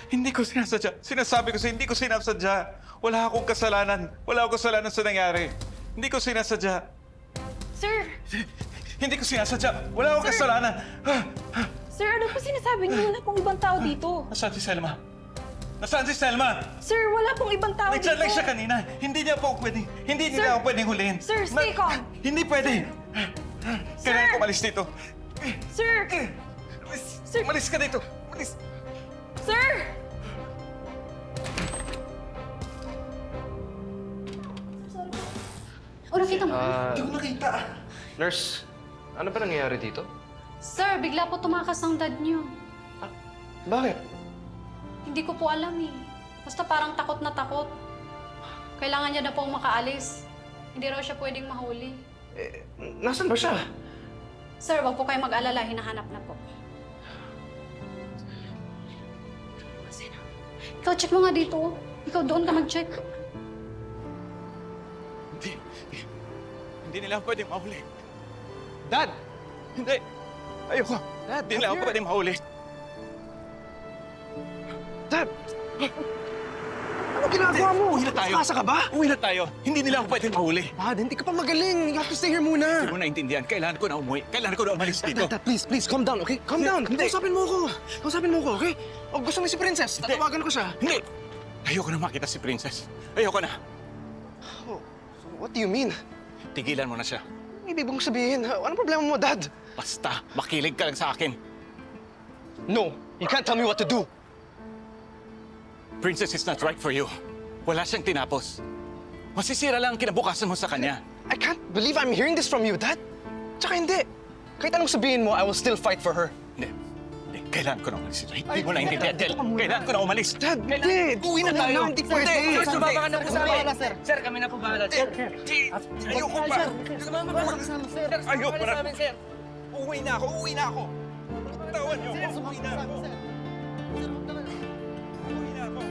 Hindi ko sinasadya. Sinasabi ko hindi ko sinasadya. Wala akong kasalanan. Wala akong kasalanan sa nangyari. Hindi ko sinasadya. Sir! Hindi ko sinasadya. Wala akong kasalanan. Sir, ano po sinasabi niyo? Wala pong ibang tao dito. Nasaan si Selma? Nasaan si Selma? Sir, wala pong ibang tao dito. Nagchat lang siya kanina. Hindi niya po pwedeng, hindi nila ako pwedeng hulihin. Sir, stay calm. Hindi pwede. Kailangan ko umalis dito. Sir! Sir! Umalis ka dito. Umalis. Sir! O, nakita mo? Hindi ko nakita. Nurse, ano ba nangyayari dito? Sir, bigla po tumakas ang dad niyo. Bakit? Hindi ko po alam eh. Basta parang takot na takot. Kailangan niya na pong makaalis. Hindi raw siya pwedeng mahuli. Eh, nasan ba siya? Sir, wag po kayo mag-alala. Hinahanap na po. Ikaw, check mo nga dito. Ikaw, doon ka mag-check. Hindi nila ako pwedeng mahuli. Dad! Hindi. Ayoko. Dad, Hindi nila ako pwedeng mahuli. Dad! Ano ginagawa mo? Uwi na tayo. Kasa ka ba? Uwi na tayo. Hindi nila ako pwedeng mahuli. Dad, hindi ka pa magaling. You have to stay here muna. Hindi mo naintindihan. Kailangan ko na umuwi. Kailangan ko na umalis dito. Dad, please, calm down, okay? Calm down. Hindi. Kausapin mo ako. Kausapin mo ako, okay? O gusto mo si Princess, tatawagan ko siya. Hindi. Ayoko na makita si Princess. Ayoko na. Oh, so what do you mean? Tigilan mo na siya. Ibig mong sabihin, anong problema mo, Dad? Basta, makilig ka lang sa akin. No, you can't tell me what to do. Princess is not right for you. Wala siyang tinapos. Masisira lang ang kinabukasan mo sa kanya. I can't believe I'm hearing this from you, Dad. Tsaka hindi. Kahit anong sabihin mo, I will still fight for her. Hindi. Hindi. Kailangan ko na umalis. Hindi mo naintindihan. Kailangan ko na umalis. Dad, hindi. Uwi na tayo. Hindi pwede. Sir, sumama ka na po sa amin. sir. Sir, kami na po bahala, sir. Ayoko pa. Sumama ka na sa sir. Ayoko na. Sa amin, sir. Uwi na ako. Uwi na ako. Tawan niyo. Sir, Uwi na sumama ka sa ako. amin, sir. Uwi na ako.